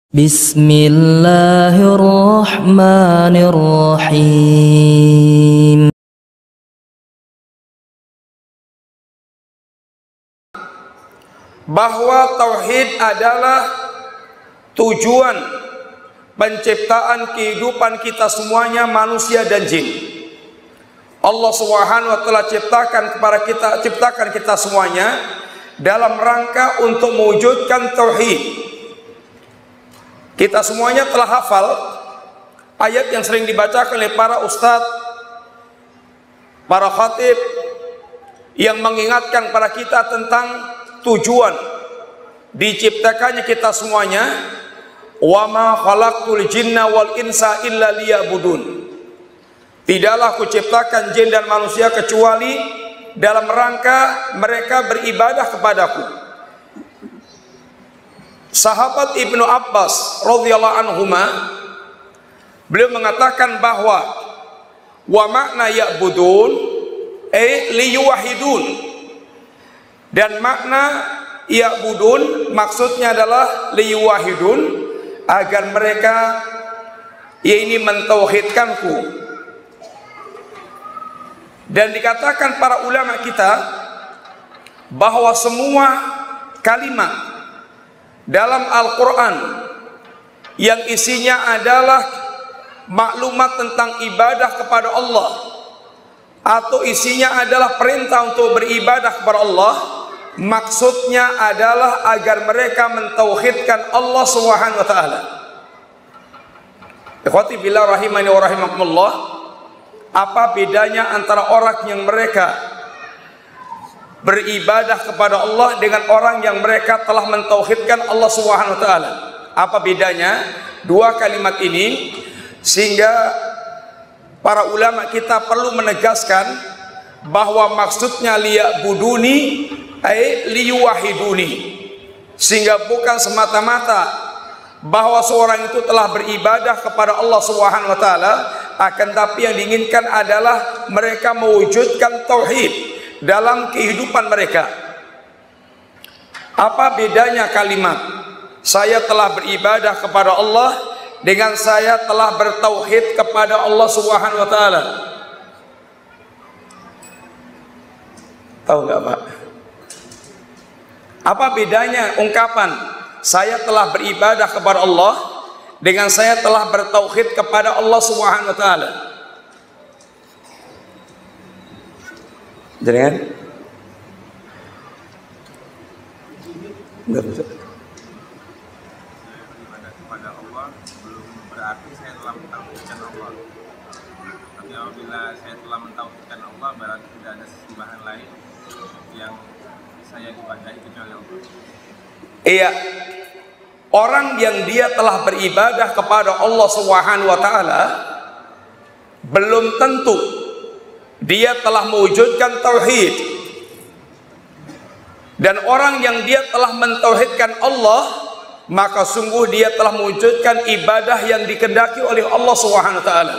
Bismillahirrahmanirrahim. Bahwa tauhid adalah tujuan penciptaan kehidupan kita semuanya, manusia dan jin. Allah Subhanahu wa taala ciptakan kita semuanya dalam rangka untuk mewujudkan tauhid. Kita semuanya telah hafal ayat yang sering dibacakan oleh para ustadz, para khatib, yang mengingatkan pada kita tentang tujuan diciptakannya kita semuanya. Wa ma khalaqtul jinna wal insa illa liya'budun. Tidaklah kuciptakan jin dan manusia kecuali dalam rangka mereka beribadah kepadaku. Sahabat Ibnu Abbas radhiyallahu anhuma, beliau mengatakan bahwa wa makna ya'budun liyuwahidun, dan makna ya'budun maksudnya adalah liyuwahidun, agar mereka ini mentauhidkanku. Dan dikatakan para ulama kita bahwa semua kalimat dalam Al-Quran yang isinya adalah maklumat tentang ibadah kepada Allah, atau isinya adalah perintah untuk beribadah kepada Allah, maksudnya adalah agar mereka mentauhidkan Allah Subhanahu wa taala. Ikhwati billah rahimani wa rahimakumullah, apa bedanya antara orang yang mereka beribadah kepada Allah dengan orang yang mereka telah mentauhidkan Allah Subhanahu wa taala? Apa bedanya dua kalimat ini? Sehingga para ulama kita perlu menegaskan bahwa maksudnya liya'buduni liyuwahiduni, sehingga bukan semata-mata bahwa seorang itu telah beribadah kepada Allah Subhanahu wa taala, akan tapi yang diinginkan adalah mereka mewujudkan tauhid dalam kehidupan mereka. Apa bedanya kalimat saya telah beribadah kepada Allah dengan saya telah bertauhid kepada Allah Subhanahu wa taala? Tahu nggak Pak? Apa bedanya ungkapan saya telah beribadah kepada Allah dengan saya telah bertauhid kepada Allah Subhanahu wa taala? Jangan enggak bisa. Kepada Allah belum berarti saya telah mentauhidkan Allah. Tapi apabila saya telah mentauhidkan Allah, berarti tidak ada sesembahan lain yang saya ibadahi kecuali Allah. Iya, orang yang dia telah beribadah kepada Allah Subhanahu wa taala belum tentu dia telah mewujudkan tauhid. Dan orang yang dia telah mentauhidkan Allah, maka sungguh dia telah mewujudkan ibadah yang dikehendaki oleh Allah Subhanahu wa taala.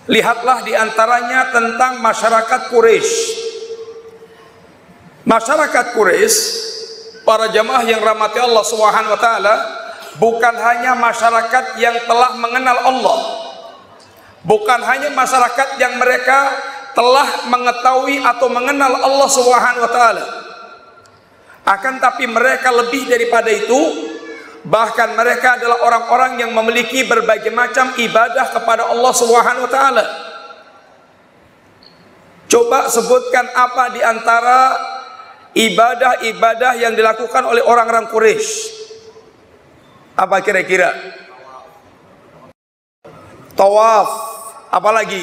Lihatlah diantaranya tentang masyarakat Quraisy. Masyarakat Quraisy, para jamaah yang rahmati Allah Subhanahu wa taala, bukan hanya masyarakat yang telah mengenal Allah, bukan hanya masyarakat yang mereka telah mengetahui atau mengenal Allah Subhanahu wa taala, akan tapi mereka lebih daripada itu. Bahkan mereka adalah orang-orang yang memiliki berbagai macam ibadah kepada Allah Subhanahu wa taala. Coba sebutkan apa di antara ibadah-ibadah yang dilakukan oleh orang-orang Quraisy? Apa kira-kira? Tawaf. Apalagi?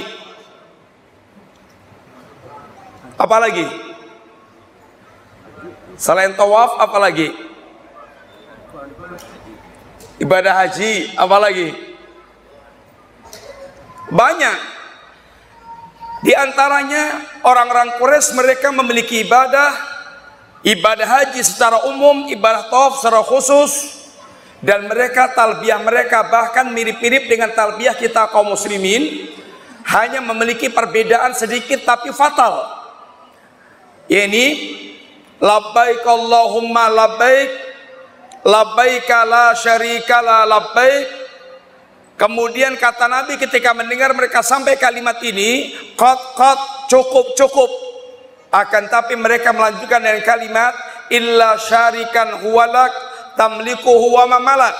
Apalagi? Selain tawaf, apalagi? Ibadah haji, apalagi? Banyak. Di antaranya orang-orang Quraisy, mereka memiliki ibadah haji secara umum, ibadah tawaf secara khusus, dan mereka talbiyah mereka bahkan mirip-mirip dengan talbiyah kita kaum muslimin, hanya memiliki perbedaan sedikit tapi fatal. Ini labbaik Allahumma labbaik labbaika la syarika la labbaik. Kemudian kata Nabi ketika mendengar mereka sampai kalimat ini, qad cukup. Akan tapi mereka melanjutkan dengan kalimat illa syarikan huwalak tamliku huwa mamalak.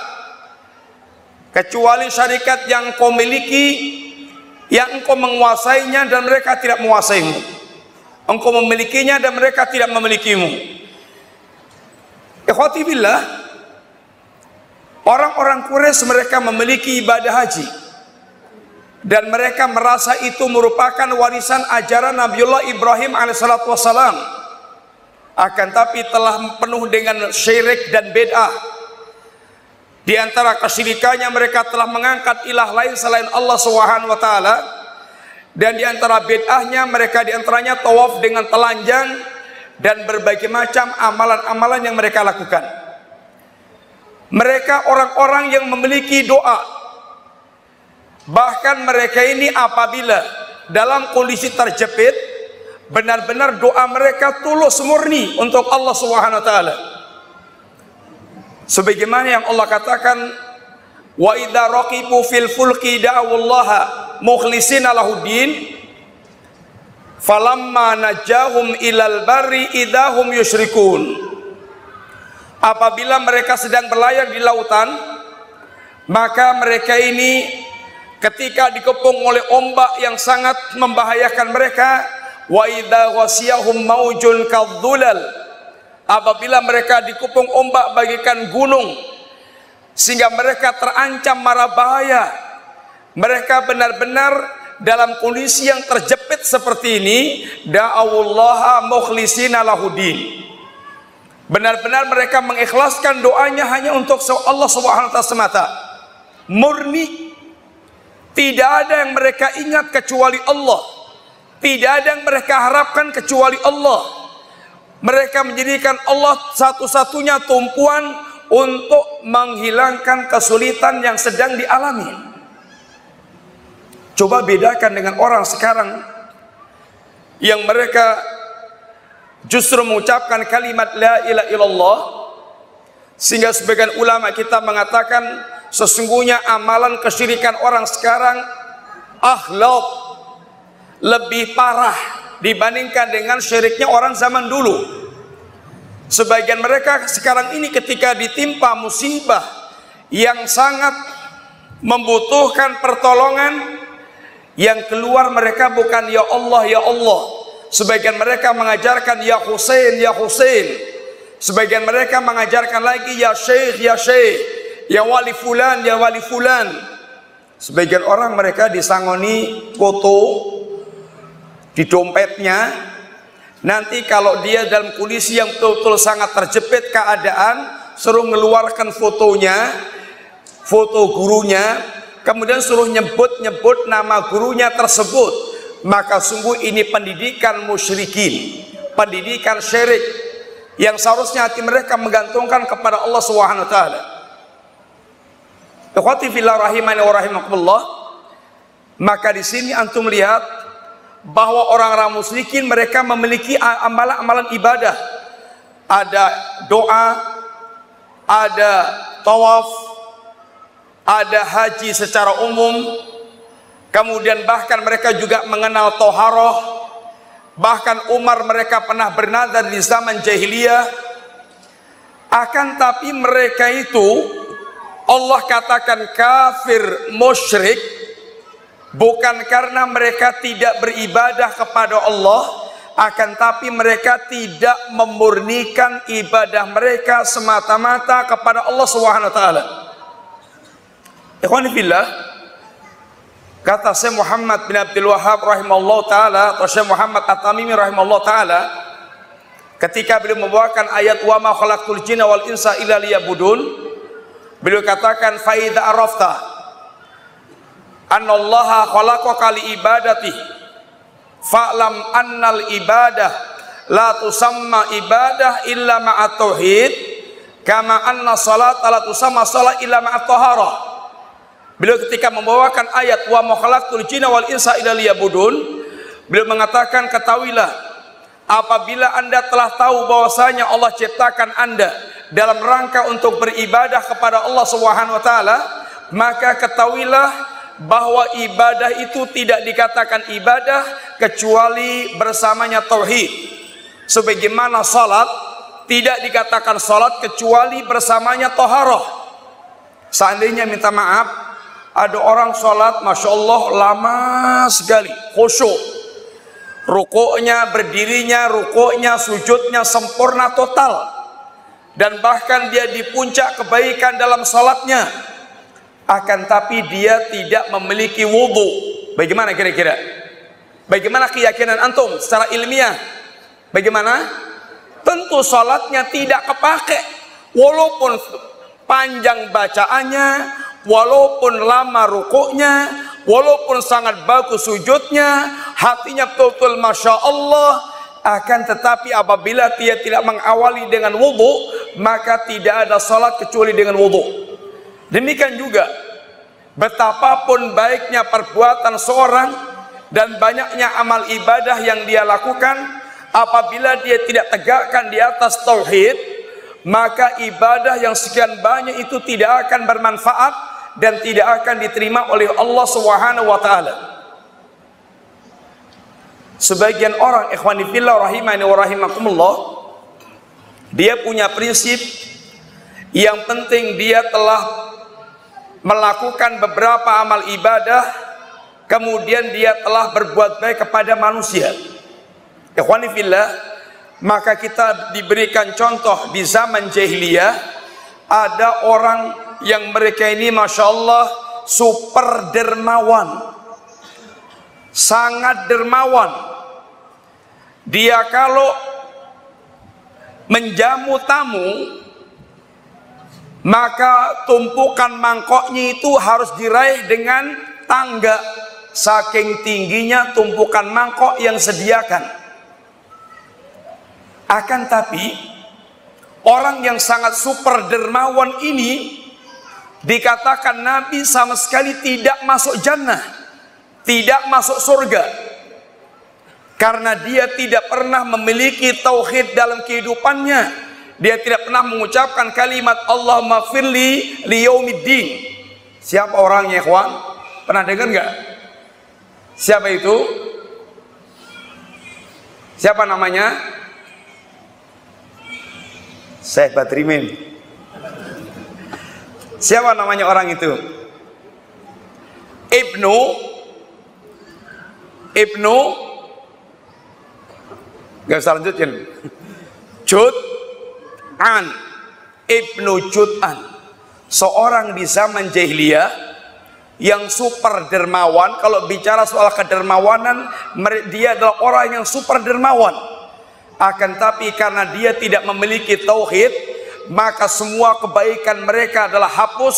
Kecuali syarikat yang kau miliki, yang engkau menguasainya dan mereka tidak menguasaimu. Engkau memilikinya dan mereka tidak memilikimu. Ikhwati billah, orang-orang Quraisy mereka memiliki ibadah haji dan mereka merasa itu merupakan warisan ajaran Nabiullah Ibrahim alaihissalatu wassalam. Akan tapi telah penuh dengan syirik dan bid'ah. Di antara kesyirikannya mereka telah mengangkat ilah lain selain Allah Subhanahu wa taala, dan di antara bid'ahnya mereka di antaranya tawaf dengan telanjang dan berbagai macam amalan-amalan yang mereka lakukan. Mereka orang-orang yang memiliki doa. Bahkan mereka ini apabila dalam kondisi terjepit, benar-benar doa mereka tulus murni untuk Allah Subhanahu wa taala. Sebagaimana yang Allah katakan, wa idza raqibu fil fulki da'awallaha mukhlishina lahuddin falamma najahum ilal barri idahum yusyrikun. Apabila mereka sedang berlayar di lautan, maka mereka ini ketika dikepung oleh ombak yang sangat membahayakan mereka, wa idza wasiyahum maujun kadzulal, apabila mereka dikepung ombak bagaikan gunung sehingga mereka terancam mara bahaya, mereka benar-benar dalam kondisi yang terjepit seperti ini, da'awullaha mukhlishina lahuddin. Benar-benar mereka mengikhlaskan doanya hanya untuk Allah Subhanahu wa taala semata. Murni. Tidak ada yang mereka ingat kecuali Allah. Tidak ada yang mereka harapkan kecuali Allah. Mereka menjadikan Allah satu-satunya tumpuan untuk menghilangkan kesulitan yang sedang dialami. Coba bedakan dengan orang sekarang yang mereka justru mengucapkan kalimat la ilaha illallah, sehingga sebagian ulama kita mengatakan sesungguhnya amalan kesyirikan orang sekarang akhlak lebih parah dibandingkan dengan syiriknya orang zaman dulu. Sebagian mereka sekarang ini ketika ditimpa musibah yang sangat membutuhkan pertolongan, yang keluar mereka bukan ya Allah ya Allah. Sebagian mereka mengajarkan ya Husain ya Husain. Sebagian mereka mengajarkan lagi ya Syekh ya Syekh, ya wali fulan ya wali fulan. Sebagian orang mereka disangoni foto di dompetnya. Nanti kalau dia dalam kondisi yang betul-betul sangat terjepit keadaan, suruh mengeluarkan fotonya, foto gurunya, kemudian suruh nyebut-nyebut nama gurunya tersebut. Maka sungguh ini pendidikan musyrikin, pendidikan syirik yang seharusnya hati mereka menggantungkan kepada Allah Subhanahu wa taala. Ikhwati fillah rahimani wa rahimakumullah. Maka di sini antum lihat bahwa orang-orang musyrikin mereka memiliki amalan-amalan ibadah. Ada doa, ada tawaf, ada haji secara umum. Kemudian bahkan mereka juga mengenal toharoh. Bahkan Umar mereka pernah bernadar di zaman jahiliyah. Akan tapi mereka itu Allah katakan kafir musyrik bukan karena mereka tidak beribadah kepada Allah, akan tapi mereka tidak memurnikan ibadah mereka semata-mata kepada Allah Subhanahu wa taala. Ikhwani fillah, kata Syekh Muhammad bin Abdul Wahhab rahimahullah ta'ala, atau Syekh Muhammad At-Tamimi rahimahullah ta'ala, ketika beliau membawakan ayat wa ma khalaqtul jinna wal insa illa liya'budun, beliau katakan fa idza arafta annallaha khalaqaka li ibadati fa'lam annal ibadah la tusamma ibadah illa ma'at tauhid kama anna salata la tusamma salat illa ma'at taharah. Beliau ketika membawakan ayat wa ma khalaqtul jinna wal insa illa liya'budun, beliau mengatakan ketahuilah apabila Anda telah tahu bahwasanya Allah ciptakan Anda dalam rangka untuk beribadah kepada Allah Subhanahu wa taala, maka ketahuilah bahwa ibadah itu tidak dikatakan ibadah kecuali bersamanya tauhid. Sebagaimana salat tidak dikatakan salat kecuali bersamanya taharah. Seandainya minta maaf, ada orang salat Masya Allah lama sekali, khusyuk, rukuknya, berdirinya, rukuknya, sujudnya sempurna total, dan bahkan dia di puncak kebaikan dalam salatnya, akan tapi dia tidak memiliki wudu. Bagaimana kira-kira? Bagaimana keyakinan antum secara ilmiah? Bagaimana? Tentu salatnya tidak kepake, walaupun panjang bacaannya, walaupun lama rukuknya, walaupun sangat bagus sujudnya, hatinya betul-betul Masya Allah. Akan tetapi apabila dia tidak mengawali dengan wudu, maka tidak ada salat kecuali dengan wudu. Demikian juga betapapun baiknya perbuatan seorang dan banyaknya amal ibadah yang dia lakukan, apabila dia tidak tegakkan di atas tauhid, maka ibadah yang sekian banyak itu tidak akan bermanfaat dan tidak akan diterima oleh Allah Subhanahu wa taala. Sebagian orang, ikhwani fillah rahimani wa rahimakumullah, dia punya prinsip yang penting dia telah melakukan beberapa amal ibadah, kemudian dia telah berbuat baik kepada manusia. Ikhwani fillah, maka kita diberikan contoh di zaman jahiliyah, ada orang yang mereka ini Masya Allah super dermawan, sangat dermawan. Dia kalau menjamu tamu, maka tumpukan mangkoknya itu harus diraih dengan tangga, saking tingginya tumpukan mangkok yang sediakan. Akan tapi orang yang sangat super dermawan ini dikatakan Nabi sama sekali tidak masuk jannah, tidak masuk surga, karena dia tidak pernah memiliki tauhid dalam kehidupannya. Dia tidak pernah mengucapkan kalimat Allahumma firli liyaumiddin. Siapa orangnya, ikhwan? Pernah dengar nggak? Siapa itu? Siapa namanya? Syekh Badrimin. Siapa namanya orang itu? Ibnu gak usah lanjutin. Jud'an, Ibnu Jud'an, seorang di zaman jahiliyah yang super dermawan. Kalau bicara soal kedermawanan, dia adalah orang yang super dermawan. Akan tapi karena dia tidak memiliki tauhid, maka semua kebaikan mereka adalah hapus,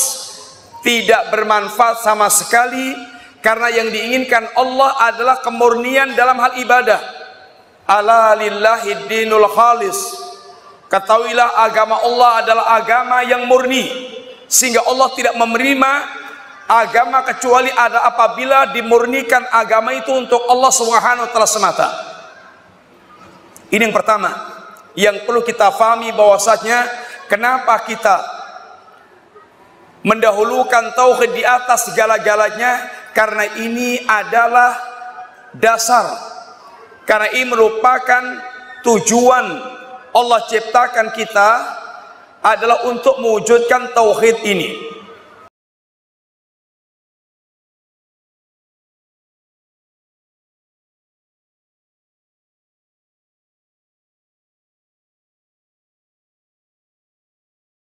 tidak bermanfaat sama sekali. Karena yang diinginkan Allah adalah kemurnian dalam hal ibadah. Ala lillahi dinul khalis. Ketahuilah agama Allah adalah agama yang murni, sehingga Allah tidak menerima agama kecuali ada apabila dimurnikan agama itu untuk Allah Subhanahu wa taala semata. Ini yang pertama yang perlu kita fahami, bahwasanya kenapa kita mendahulukan tauhid di atas segala-galanya, karena ini adalah dasar, karena ini merupakan tujuan Allah ciptakan kita adalah untuk mewujudkan tauhid ini.